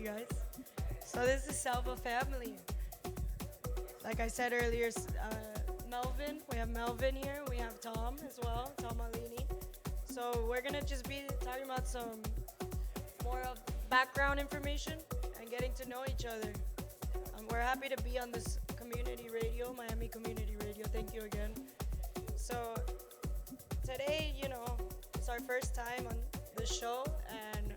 guys. So this is Selva family. Like I said earlier, Melvin. We have Melvin here. We have Tom as well, Tom Maulini. So we're gonna just be talking about some more of background information and getting to know each other. We're happy to be on this community radio, Miami Community Radio. Thank you again. So today, it's our first time on the show, and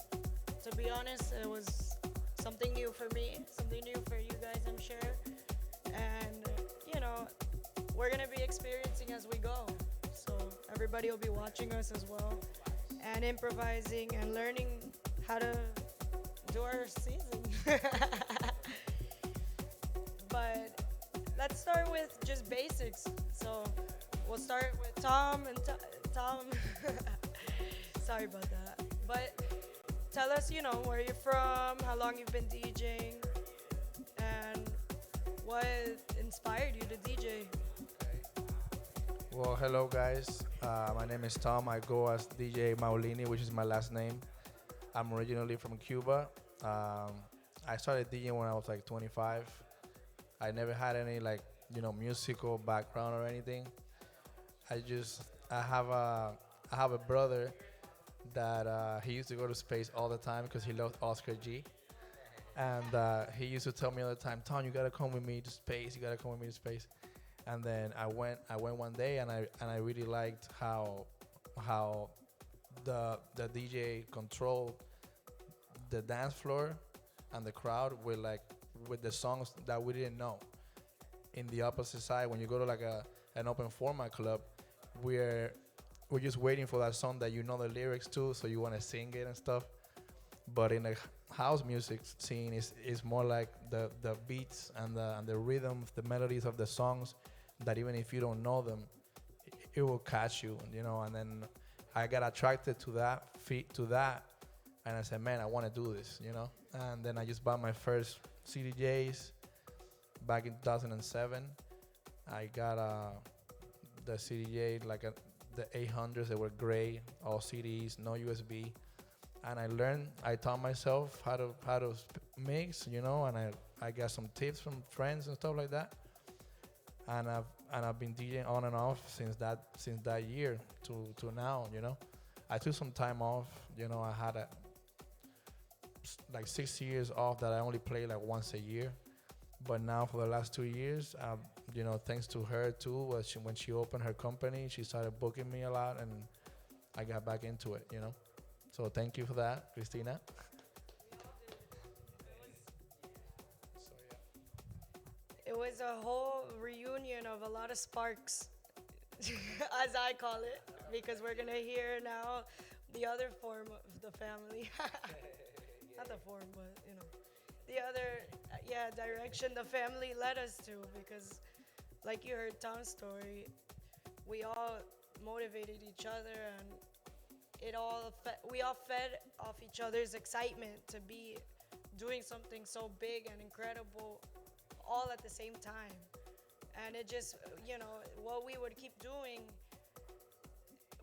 to be honest, it was something new for me, something new for you guys, I'm sure. And we're gonna be experiencing as we go. So everybody will be watching us as well, and improvising and learning how to do our season. But let's start with just basics. So we'll start with Tom and Tom. Sorry about that. But tell us, where you're from, how long you've been DJing, and what inspired you to DJ. Well, hello guys. My name is Tom. I go as DJ Maulini, which is my last name. I'm originally from Cuba. I started DJing when I was like 25. I never had any musical background or anything. I have a brother that he used to go to space all the time because he loved Oscar G. And he used to tell me all the time, Tom, you gotta come with me to space. You gotta come with me to space. And then I went one day, and I really liked how the DJ controlled the dance floor and the crowd with the songs that we didn't know. In the opposite side, when you go to an open format club, we're just waiting for that song that you know the lyrics to, so you want to sing it and stuff. But in the house music scene, is more like the beats and the rhythm, the melodies of the songs, that even if you don't know them, it will catch you, And then I got attracted to that, and I said, man, I want to do this, And then I just bought my first CDJs back in 2007. I got the CDJ the 800s. They were gray, all CDs, no USB. And I taught myself how to mix, and I got some tips from friends and stuff like that. And I've been DJing on and off since that year to now, I took some time off, I had 6 years off that I only play once a year. But now for the last 2 years, thanks to her too, when she opened her company, she started booking me a lot, and I got back into it, So thank you for that, Christina. It was a whole reunion of a lot of sparks, as I call it, because we're gonna hear now the other form of the family. Not the form, but the other, direction the family led us to. Because, like you heard Tom's story, we all motivated each other, and we all fed off each other's excitement to be doing something so big and incredible all at the same time. And it just, what we would keep doing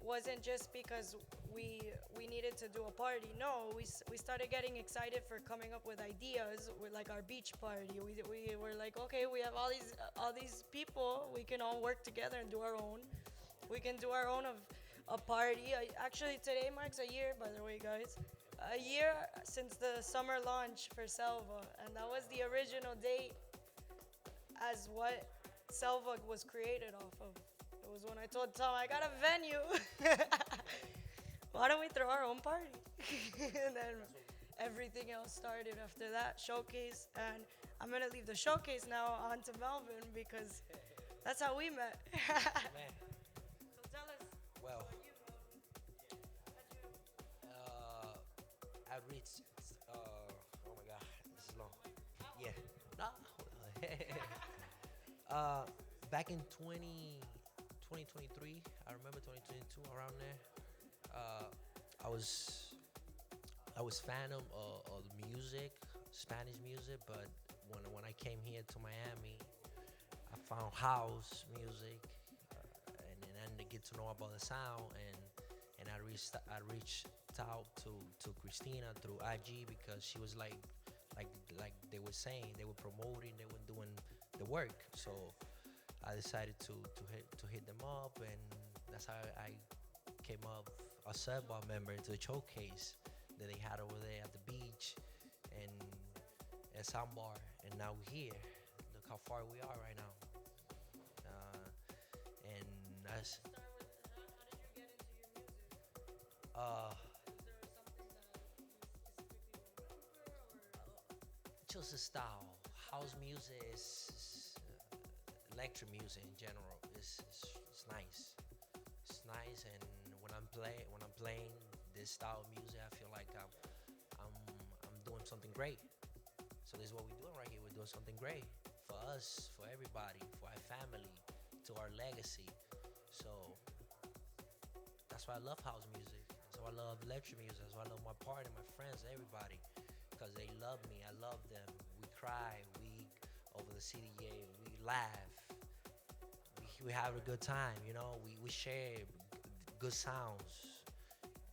wasn't just because we needed to do a party. No, we started getting excited for coming up with ideas with our beach party. We were like, okay, we have all these people, we can all work together and do our own. We can do our own of a party. Actually, today marks a year, by the way, guys. A year since the summer launch for Selva, and that was the original date as what Selva was created off of. It was when I told Tom, I got a venue. Why don't we throw our own party? And then everything else started after that, showcase. And I'm going to leave the showcase now on to Melvin, because that's how we met. Man, So tell us well, about you, Melvin. I reached. Oh my God, this is long. Yeah. No. Back in 2023, I remember 2022 around there. I was fan of the music, Spanish music, but when I came here to Miami, I found house music, and then I get to know about the sound, and I reached out to Christina through IG, because she was like like like they were saying, they were promoting, they were doing the work. So I decided to hit them up, and that's how I came up a Selva member to the showcase that they had over there at the beach and at Sandbar, and now we're here. Look how far we are right now. And that's uh, just the style. House music is electric music in general. It's nice. It's nice, and when I'm playing this style of music, I feel like I'm doing something great. So this is what we're doing right here. We're doing something great for us, for everybody, for our family, to our legacy. So that's why I love house music. That's why I love electric music. That's why I love my party, my friends, everybody, because they love me. I love them. We cry. We over the CDA. We laugh. We have a good time. We share good sounds,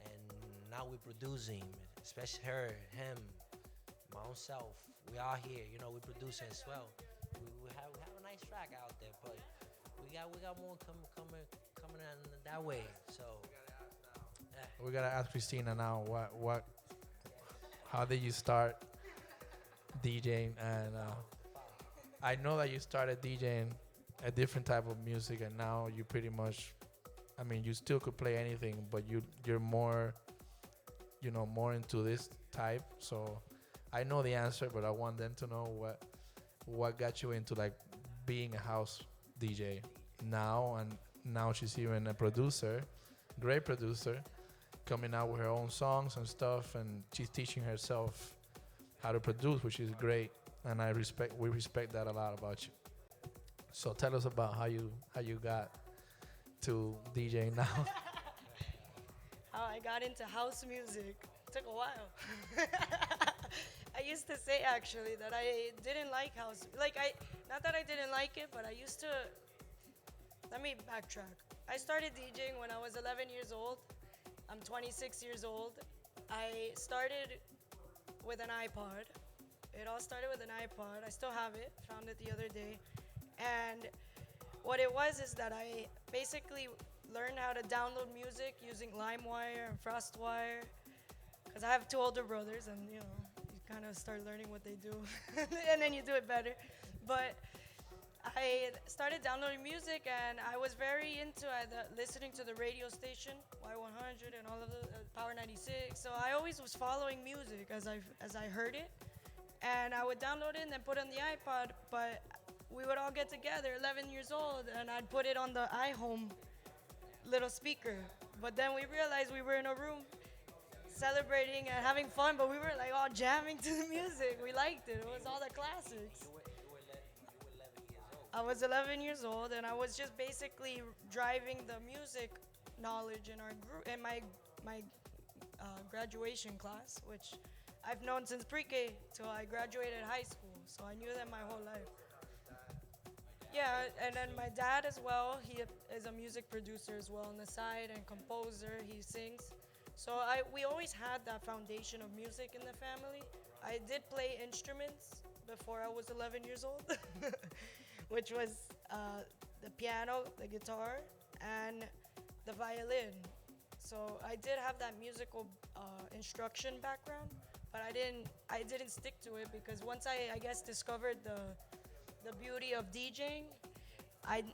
and now we're producing, especially her, him, my own self. We are here. We're producing as well. We have a nice track out there, but we got more coming in that way. So We gotta ask Christina now. How did you start DJing? And I know that you started DJing a different type of music, and now you pretty much, I mean, you still could play anything, but you're more, more into this type. So I know the answer, but I want them to know what got you into like being a house DJ now, and now she's even a producer, great producer, coming out with her own songs and stuff, and she's teaching herself how to produce, which is great, and we respect that a lot about you. So tell us about how you got to DJing now. How I got into house music. Took a while. I used to say actually that I didn't like house. Not that I didn't like it, but I used to. Let me backtrack. I started DJing when I was 11 years old. I'm 26 years old. I started with an iPod. It all started with an iPod. I still have it. Found it the other day. And what it was is that I basically learned how to download music using LimeWire and FrostWire. Because I have two older brothers, and you kind of start learning what they do, and then you do it better. But I started downloading music, and I was very into listening to the radio station Y100 and all of the Power 96. So I always was following music as I heard it, and I would download it and then put it on the iPod. But we would all get together, 11 years old, and I'd put it on the iHome little speaker. But then we realized we were in a room celebrating and having fun, but we were like all jamming to the music. We liked it. It was all the classics. I was 11 years old, and I was just basically driving the music knowledge in our group, in my graduation class, which I've known since pre-K till I graduated high school. So I knew them my whole life. Yeah, and then my dad as well. He is a music producer as well on the side and composer. He sings. So we always had that foundation of music in the family. I did play instruments before I was 11 years old, which was the piano, the guitar, and the violin. So I did have that musical instruction background, but I didn't stick to it because once I guess discovered the beauty of DJing, I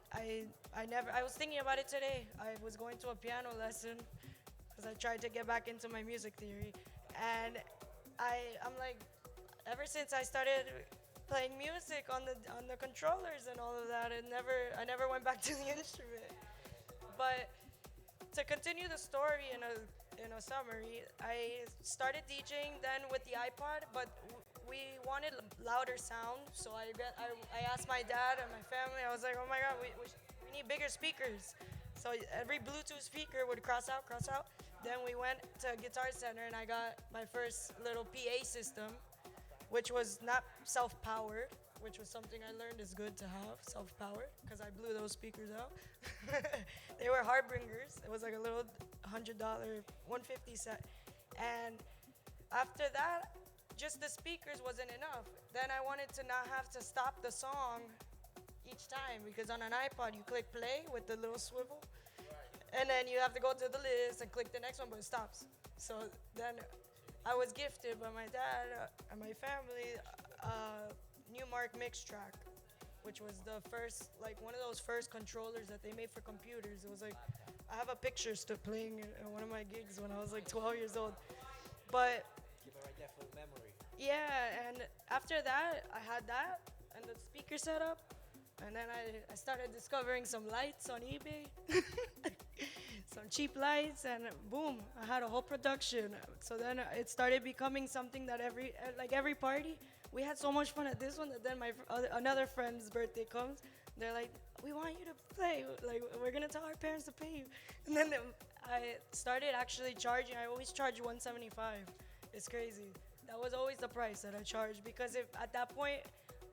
was thinking about it today. I was going to a piano lesson because I tried to get back into my music theory, and I'm like, ever since I started playing music on the controllers and all of that, I never went back to the instrument. But to continue the story in a summary, I started DJing then with the iPod, but we wanted louder sound, so I asked my dad and my family. I was like, oh my God, we need bigger speakers. So every Bluetooth speaker would cross out. Then we went to Guitar Center, and I got my first little PA system, which was not self-powered, which was something I learned is good to have, self-powered, because I blew those speakers out. They were Harbingers. It was like a little $100, 150 set. And after that, just the speakers wasn't enough. Then I wanted to not have to stop the song each time because on an iPod you click play with the little swivel, and then you have to go to the list and click the next one, but it stops. So then I was gifted by my dad and my family Newmark mix track, which was the first, like one of those first controllers that they made for computers. It was like, I have a picture still playing it at one of my gigs when I was like 12 years old. But Keep it right there for memory. yeah, and after that, I had that and the speaker setup. And then I started discovering some lights on eBay, some cheap lights, and boom, I had a whole production. So then it started becoming something that every party, we had so much fun at this one that then another friend's birthday comes. They're like, we want you to play. Like, we're gonna tell our parents to pay you. And then I started actually charging. I always charge 175. It's crazy. That was always the price that I charged because if at that point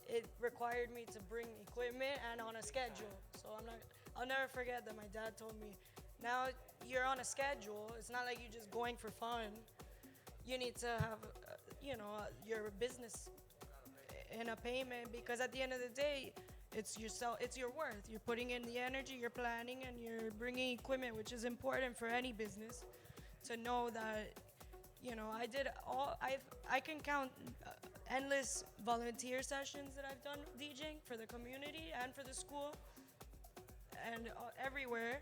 it required me to bring equipment and on a schedule. So I'll never forget that my dad told me, now you're on a schedule. It's not like you're just going for fun. You need to have, your business in a payment because at the end of the day, it's yourself, it's your worth. You're putting in the energy, you're planning, and you're bringing equipment, which is important for any business to know that, I can count endless volunteer sessions that I've done DJing for the community and for the school and everywhere.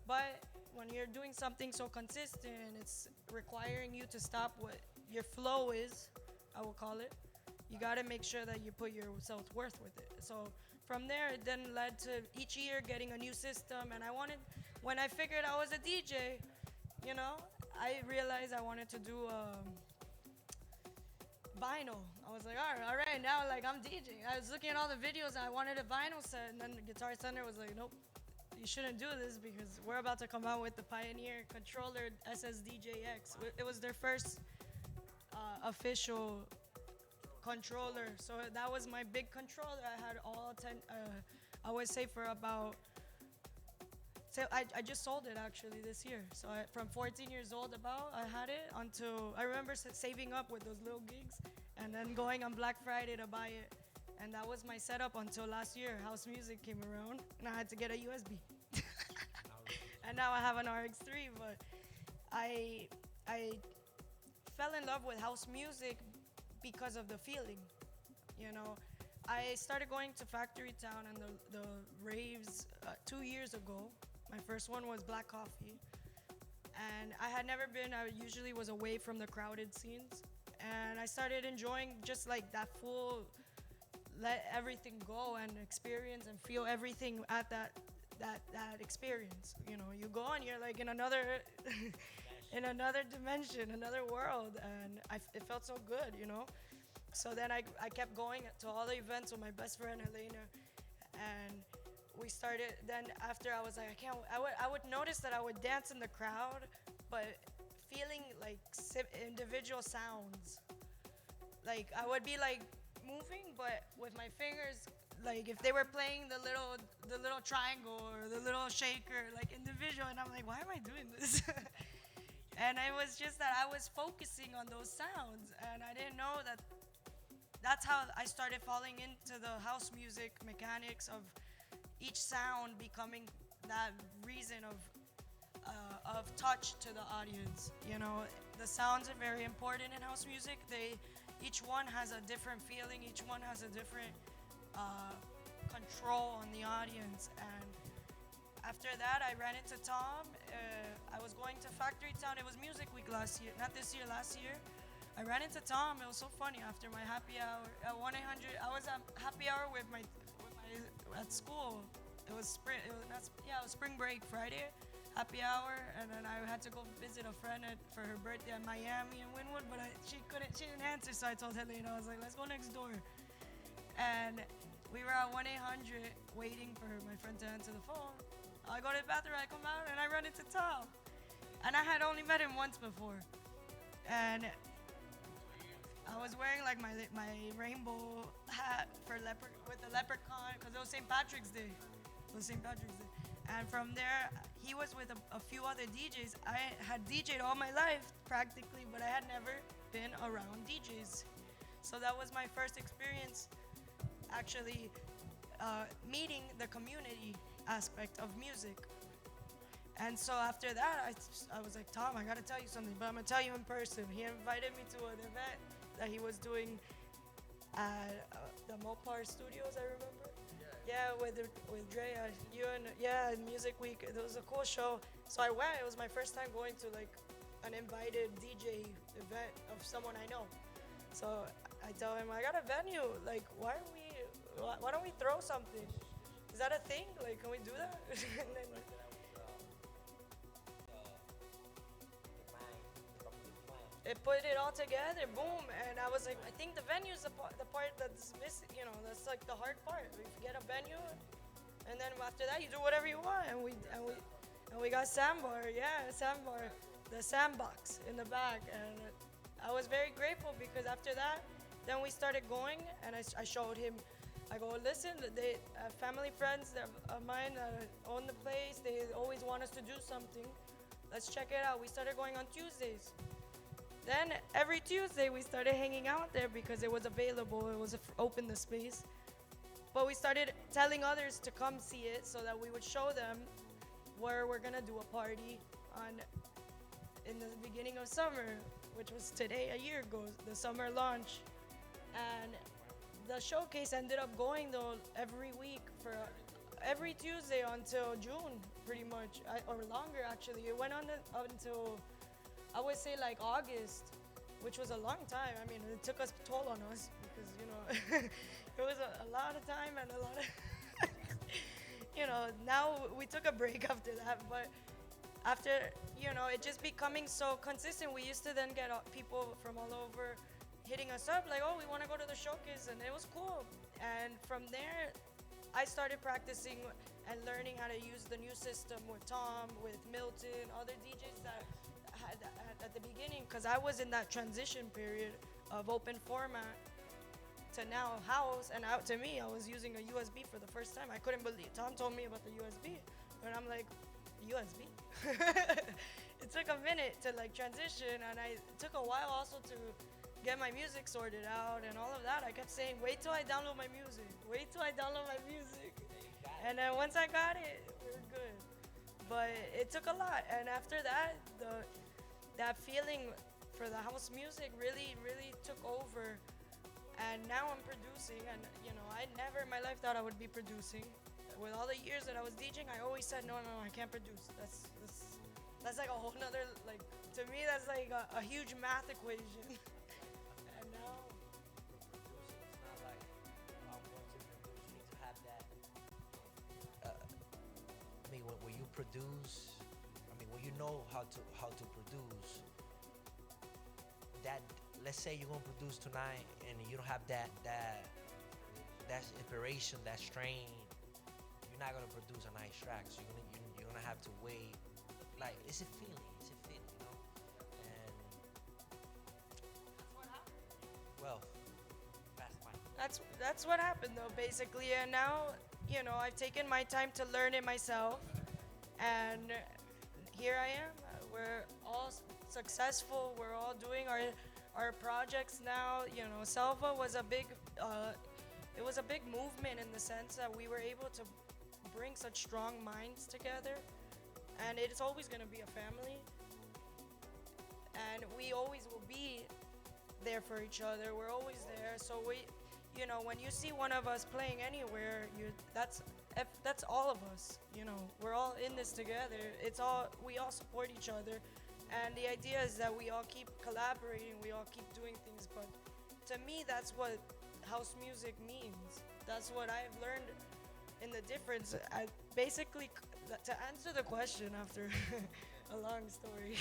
But when you're doing something so consistent and it's requiring you to stop what your flow is, I will call it, you got to make sure that you put your self-worth with it. So from there, it then led to each year getting a new system. And when I figured I was a DJ, I realized I wanted to do vinyl. I was like, all right, now like I'm DJing. I was looking at all the videos and I wanted a vinyl set, and then the Guitar Center was like, nope, you shouldn't do this because we're about to come out with the Pioneer controller SSDJX. It was their first official controller, so that was my big controller. I had all 10. I would say for about. So I just sold it actually this year. So from 14 years old I had it until I remember saving up with those little gigs and then going on Black Friday to buy it. And that was my setup until last year. House music came around and I had to get a USB. And now I have an RX3, but I fell in love with house music because of the feeling. I started going to Factory Town and the raves 2 years ago. My first one was Black Coffee. And I had never been, I usually was away from the crowded scenes. And I started enjoying just like that full, let everything go and experience and feel everything at that experience. You go and you're like in another, in another dimension, another world. And it felt so good, So then I kept going to all the events with my best friend, Elena. And we started, then after I was like, I would notice that I would dance in the crowd, but feeling like individual sounds. Like I would be like moving, but with my fingers, like if they were playing the little triangle or the little shaker, like individual, and I'm like, why am I doing this? And it was just that I was focusing on those sounds, and I didn't know that that's how I started falling into the house music mechanics of each sound becoming that reason of touch to the audience. The sounds are very important in house music. Each one has a different feeling. Each one has a different control on the audience. And after that, I ran into Tom. I was going to Factory Town. It was Music Week last year, not this year, last year. I ran into Tom. It was so funny. After my happy hour at 1-800, I was at happy hour with my at school. It was spring. It was spring break Friday, happy hour, and then I had to go visit a friend for her birthday at Miami and Wynwood, but she didn't answer, so I told Helena, I was like, let's go next door. And we were at 1-800 waiting for my friend to answer the phone. I go to the bathroom, I come out, and I run into Tom. And I had only met him once before. And I was wearing like my rainbow hat with the leprechaun because it was St. Patrick's Day. And from there, he was with a few other DJs. I had DJed all my life practically, but I had never been around DJs. So that was my first experience actually meeting the community aspect of music. And so after that, I was like, Tom, I gotta tell you something, but I'm gonna tell you in person. He invited me to an event that he was doing at the Mopar Studios, I remember. Yeah, with Drea, you and yeah, Music Week. It was a cool show. So I went. It was my first time going to like an invited DJ event of someone I know. So I tell him I got a venue. Like, why don't we throw something? Is that a thing? Like, can we do that? And then, it put it all together, boom, and I was like, I think the venue's the part that's missing, that's like the hard part. We get a venue, and then after that, you do whatever you want, and we got sandbar, sandbar, the sandbox in the back, and I was very grateful because after that, then we started going, and I showed him. I go, listen, they family friends of mine that own the place, they always want us to do something. Let's check it out. We started going on Tuesdays. Then every Tuesday we started hanging out there because it was available. It was open the space. But we started telling others to come see it so that we would show them where we're gonna do a party in the beginning of summer, which was today, a year ago, the summer launch. And the showcase ended up going though every week for every Tuesday until June, pretty much, or longer actually. It went on until I would say like August, which was a long time. I mean, it took us toll on us because, it was a lot of time and a lot of, now we took a break after that. But after, it just becoming so consistent, we used to then get people from all over hitting us up like, oh, we want to go to the showcase, and it was cool. And from there, I started practicing and learning how to use the new system with Tom, with Milton, other DJs that had at the beginning, because I was in that transition period of open format to now house, and out to me, I was using a USB for the first time. I couldn't believe Tom told me about the USB, and I'm like, USB? It took a minute to like transition, and it took a while also to get my music sorted out and all of that. I kept saying, wait till I download my music. Wait till I download my music. And then once I got it, we were good. But it took a lot. And after that, that feeling for the house music really, really took over. And now I'm producing. And, I never in my life thought I would be producing. With all the years that I was DJing, I always said, no, I can't produce. That's like a whole nother, like, to me, that's like a huge math equation. And now, It's not like I'm going to produce. You need to have that. When you produce, when you know how to produce, that, let's say you're gonna produce tonight and you don't have that inspiration, that strain, you're not gonna produce a nice track. So you're gonna have to wait. Like, it's a feeling, And well, that's what happened though, basically. And now, I've taken my time to learn it myself, and here I am. We're all successful. We're all doing our projects now. Selva was a big movement in the sense that we were able to bring such strong minds together, and it's always going to be a family, and we always will be there for each other. We're always there. So when you see one of us playing anywhere, that's all of us. We're all in this together. We all support each other, and the idea is that we all keep collaborating. We all keep doing things. But to me, that's what house music means. That's what I've learned in the difference. Basically, to answer the question after a long story,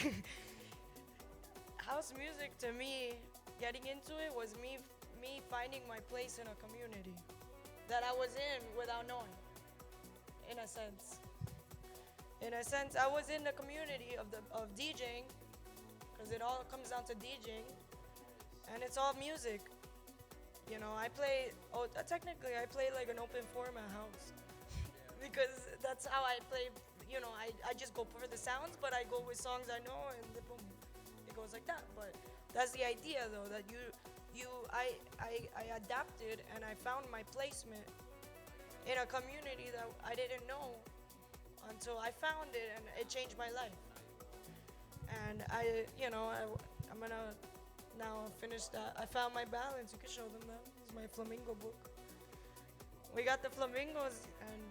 house music to me, getting into it was me finding my place in a community that I was in without knowing. In a sense, I was in the community of DJing, because it all comes down to DJing, and it's all music. I play. Technically, I play like an open format house, because that's how I play. I just go for the sounds, but I go with songs I know, and boom, it goes like that. But that's the idea, though, that I adapted and I found my placement in a community that I didn't know until I found it, and it changed my life. And I'm gonna now finish that. I found my balance. You can show them that. It's my flamingo book. We got the flamingos, and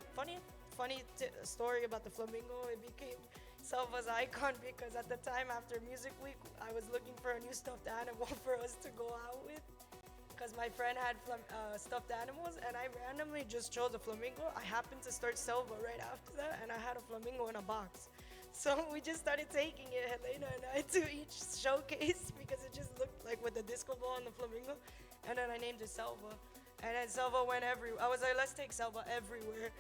story about the flamingo. It became Selva's icon because at the time after Music Week, I was looking for a new stuffed animal for us to go out with. Because my friend had stuffed animals, and I randomly just chose a flamingo. I happened to start Selva right after that, and I had a flamingo in a box. So we just started taking it, Helena and I, to each showcase because it just looked like with the disco ball and the flamingo. And then I named it Selva. And then Selva went everywhere. I was like, let's take Selva everywhere.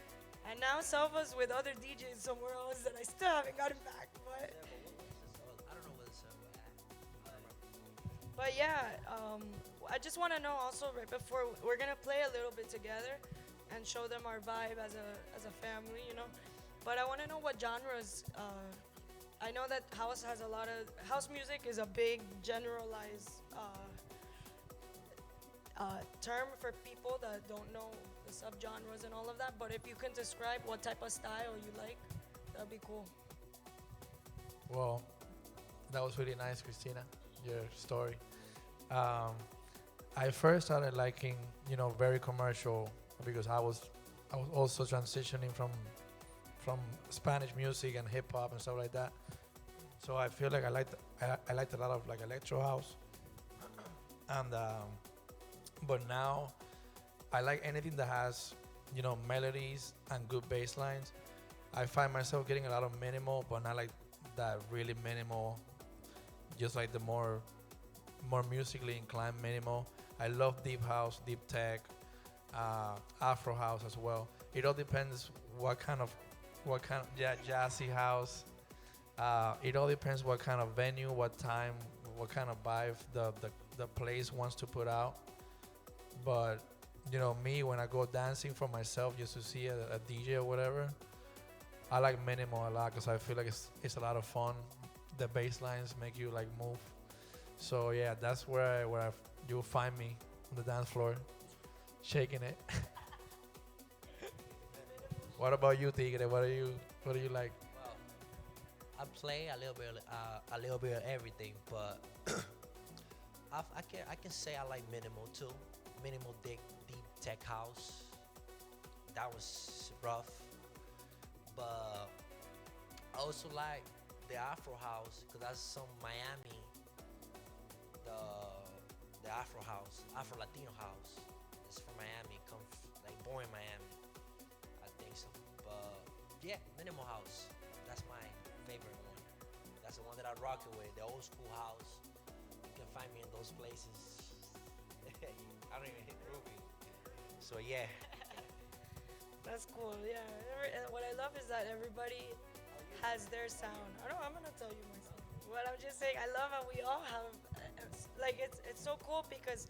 And now Selva's with other DJs somewhere else that I still haven't gotten back. But I don't know what it's But yeah, I just want to know also right before we're gonna play a little bit together and show them our vibe as a family, you know. But I want to know what genres. I know that house has a lot of house music is a big generalized term for people that don't know the subgenres and all of that. But if you can describe what type of style you like, that'd be cool. Well, that was really nice, Christina, your story. I first started liking, very commercial because I was also transitioning from Spanish music and hip hop and stuff like that. So I feel like I liked a lot of like electro house, and but now I like anything that has melodies and good bass lines. I find myself getting a lot of minimal, but not like that really minimal. Just like the more musically inclined minimal. I love deep house, deep tech, Afro house as well. It all depends jazzy house. It all depends what kind of venue, what time, what kind of vibe the place wants to put out. But me when I go dancing for myself just to see a DJ or whatever, I like minimal a lot because I feel like it's a lot of fun. The bass lines make you like move. So yeah, that's where you'll find me on the dance floor, shaking it. What about you, Tigre? What do you like? Well, I play a little bit of everything, but I can say I like minimal too. Minimal deep tech house. That was rough, but I also like the Afro house because that's some Miami. The Afro house, Afro Latino house. It's from Miami. Like born in Miami. I think so. But yeah, minimal house. That's my favorite one. That's the one that I rock it with. The old school house. You can find me in those places. I don't even hit Ruby. So yeah. That's cool. Yeah. And what I love is that everybody has their sound. I'm gonna tell you my sound. But I'm just saying, I love how we all have. It's so cool because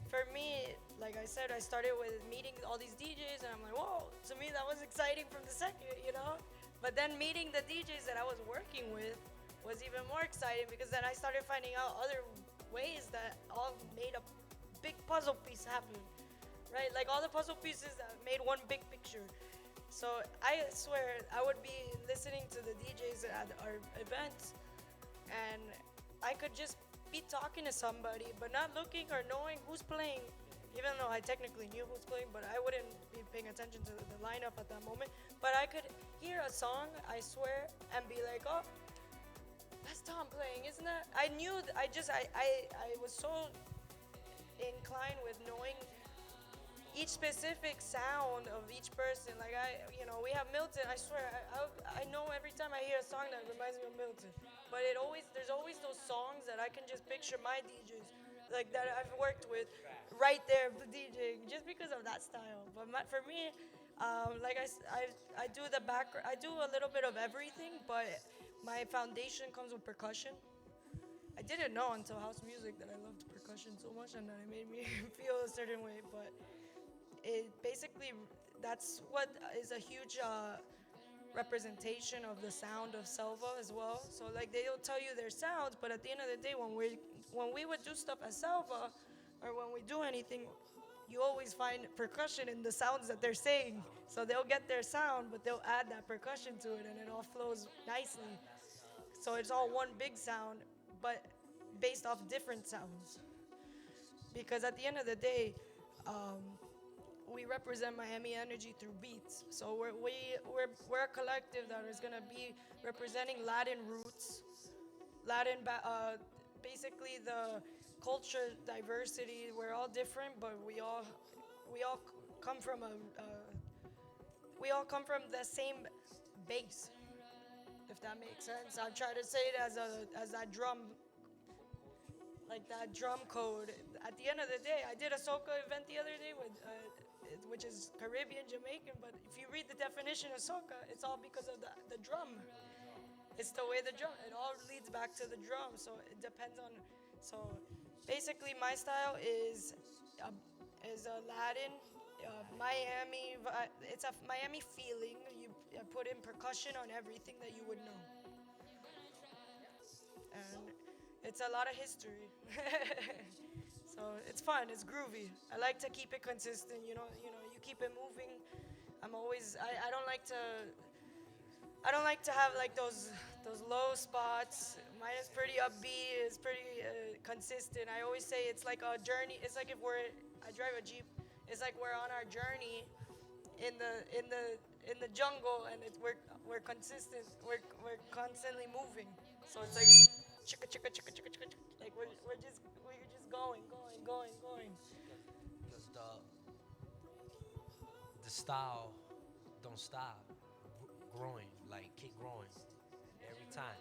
for me, like I said, I started with meeting all these DJs, and I'm like, whoa. To me, that was exciting from the second, you know. But then meeting the DJs that I was working with was even more exciting because then I started finding out other ways that all made a big puzzle piece happen, right? Like all the puzzle pieces that made one big picture. So I swear I would be listening to the DJs at our events, and I could just be talking to somebody but not looking or knowing who's playing, even though I technically knew who's playing, but I wouldn't be paying attention to the lineup at that moment. But I could hear a song, I swear, and be like, oh, that's Tom playing, isn't that? I knew, I was so inclined with knowing each specific sound of each person. Like we have Milton. I swear, I know every time I hear a song that reminds me of Milton. But there's always those songs that I can just picture my DJs, like that I've worked with, right there, the DJing, just because of that style. But for me, I do the back. I do a little bit of everything, but my foundation comes with percussion. I didn't know until house music that I loved percussion so much and that it made me feel a certain way. But it basically, that's what is a huge representation of the sound of Selva as well. So like they'll tell you their sounds, but at the end of the day, when we would do stuff at Selva, or when we do anything, you always find percussion in the sounds that they're saying. So they'll get their sound, but they'll add that percussion to it, and it all flows nicely. So it's all one big sound, but based off different sounds. Because at the end of the day, um, we represent Miami energy through beats. So we're a collective that is gonna be representing Latin roots, basically the culture diversity. We're all different, but we all come from we all come from the same base. If that makes sense, I try to say it as that drum, like that drum code. At the end of the day, I did a soca event the other day which is Caribbean Jamaican. But if you read the definition of soca, it's all because of the drum. It's the way the drum. It all leads back to the drum. So it depends on. So basically, my style is a Latin, Miami. It's a Miami feeling. You put in percussion on everything that you would know, and it's a lot of history. So it's fun. It's groovy. I like to keep it consistent. You keep it moving. I don't like to. I don't like to have like those low spots. Mine is pretty upbeat. It's pretty consistent. I always say it's like a journey. It's like if I drive a Jeep. It's like we're on our journey in the jungle, and we're consistent. We're constantly moving. So it's like chicka chicka chicka chicka chicka. Like we're just going. Because the style don't stop growing, like keep growing every time.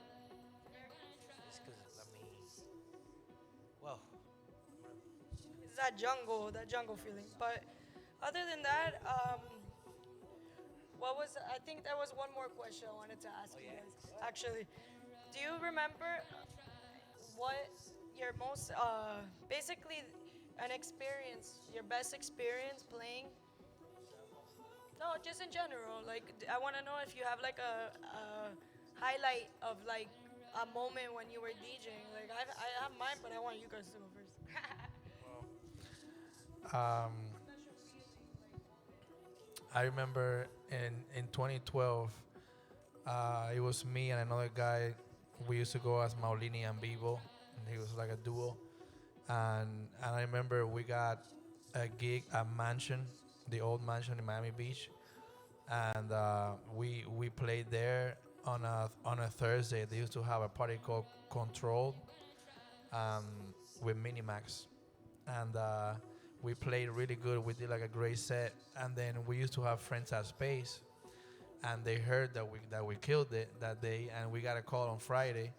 It's because well, It's that jungle feeling. But other than that, I think there was one more question I wanted to ask you guys. Actually, do you remember what your most, basically, your best experience playing? No, just in general. Like, I want to know if you have like a highlight of like a moment when you were DJing. Like, I have mine, but I want you guys to go first. Um, I remember in 2012, it was me and another guy. We used to go as Maulini and Vivo, and he was like a duo. And I remember we got a gig at Mansion, the old mansion in Miami Beach, and we played there on a Thursday. They used to have a party called Control, um, with Minimax, and we played really good. We did like a great set, and then we used to have friends at Space, and they heard that we killed it that day, and we got a call on Friday,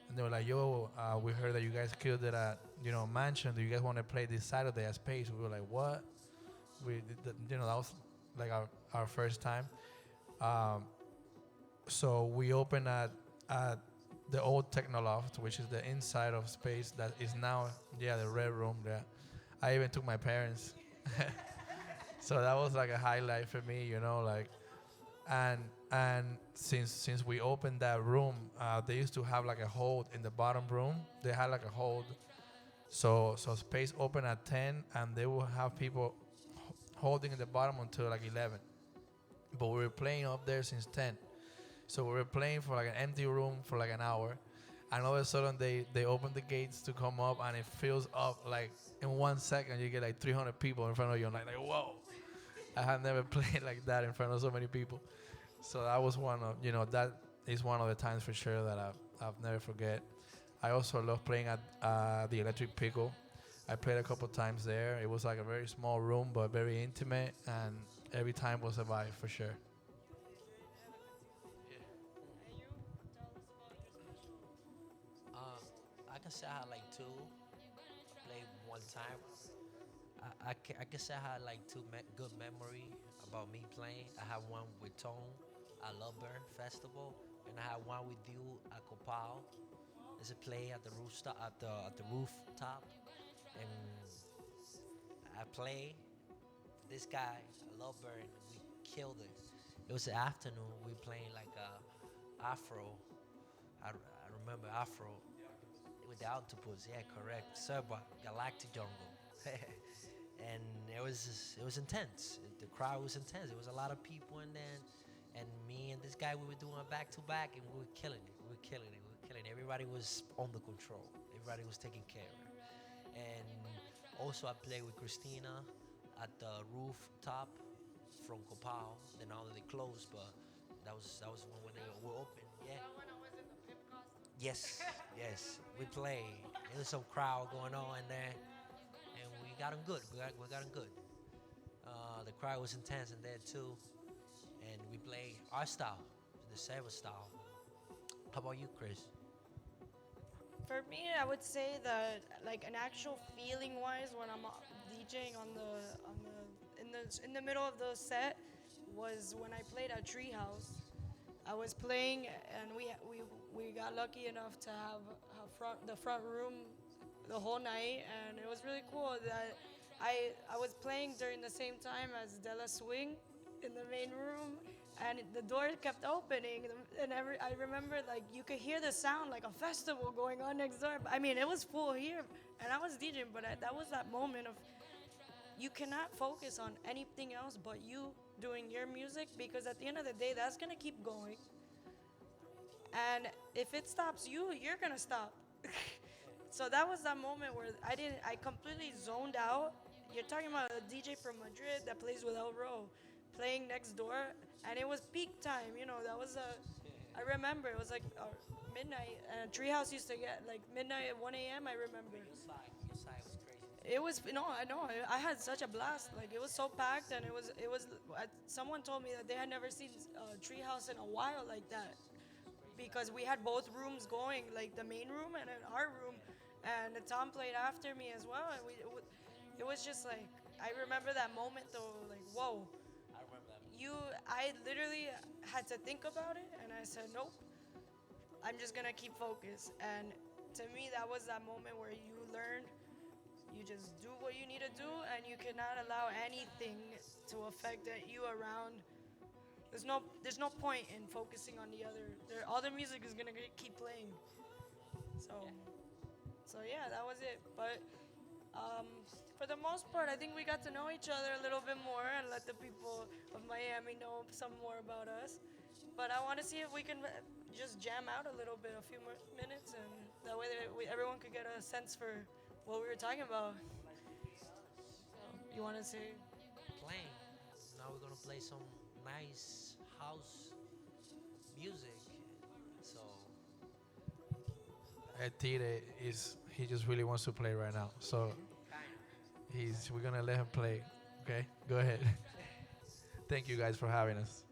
and they were like, "Yo, we heard that you guys killed it at Mansion. Do you guys want to play this Saturday at Space?" We were like, "What?" We that was like our first time. Um, so we opened at the old Technoloft, which is the inside of Space that is now the Red Room there. I even took my parents. So that was like a highlight for me, like, and since we opened that room, they used to have like a hold in the bottom room. They had like a hold, so Space opened at 10, and they will have people holding in the bottom until like 11. But we were playing up there since 10, so we were playing for like an empty room for like an hour, and all of a sudden they open the gates to come up, and it fills up like in 1 second. You get like 300 people in front of you. I'm like whoa. I have never played like that in front of so many people. So that was that is one of the times for sure that I've never forget. I also love playing at the Electric Pickle. I played a couple times there. It was like a very small room, but very intimate, and every time was a vibe for sure. I can say I had like two. I played one time. I can say I had like two good memory about me playing. I had one with Tone at Loveburn Festival, and I had one with you at Copal. There's a play at the rooftop, at the rooftop, and I played this guy at Loveburn. We killed it. It was the afternoon. We playing like Afro. I remember Afro with the octopus. Yeah, correct. Selva, Galactic Jungle. and it was intense. The crowd was intense. There was a lot of people in there, and me and this guy, we were doing a back to back, and we were killing it. We were killing it. We were killing it. Everybody was under control. Everybody was taken care of. And also, I played with Christina at the rooftop from Copao. Then now they closed, but that was when they were open. Yeah. Yes, yes. We played. There was some crowd going on in there, and we got them good. We got them good. The crowd was intense in there too, and we played our style, the Selva style. How about you, Chris? For me, I would say that like an actual feeling wise, when I'm DJing in the middle of the set, was when I played at Treehouse. I was playing, and we got lucky enough to have the front room the whole night, and it was really cool that I was playing during the same time as Della Swing in the main room, and the door kept opening, and I remember like you could hear the sound like a festival going on next door. I mean, it was full here, and I was DJing, but that was that moment of you cannot focus on anything else but you doing your music, because at the end of the day, that's gonna keep going. And if it stops you, you're gonna stop. So that was that moment where I completely zoned out. You're talking about a DJ from Madrid that plays with El Ro, playing next door, and it was peak time. That was I remember it was like midnight, and Treehouse used to get like midnight at 1 a.m. I remember. Your side was crazy. It was no, I know. I had such a blast. Like it was so packed, and it was. Someone told me that they had never seen Treehouse in a while like that, because we had both rooms going, like the main room and then our room, and Tom played after me as well, and it was just like I remember that moment though, like whoa. I remember that. I literally had to think about it, and I said nope. I'm just gonna keep focused, and to me that was that moment where you learn. You just do what you need to do, and you cannot allow anything to affect you around. There's no point in focusing on the other. All the music is gonna keep playing. So yeah, that was it. But for the most part, I think we got to know each other a little bit more and let the people of Miami know some more about us. But I want to see if we can just jam out a little bit, a few more minutes, and that way everyone could get a sense for what we were talking about. You want to say? Playing. Now we're gonna play some nice house music. So Tigre he just really wants to play right now. So we're gonna let him play. Okay, go ahead. Thank you guys for having us.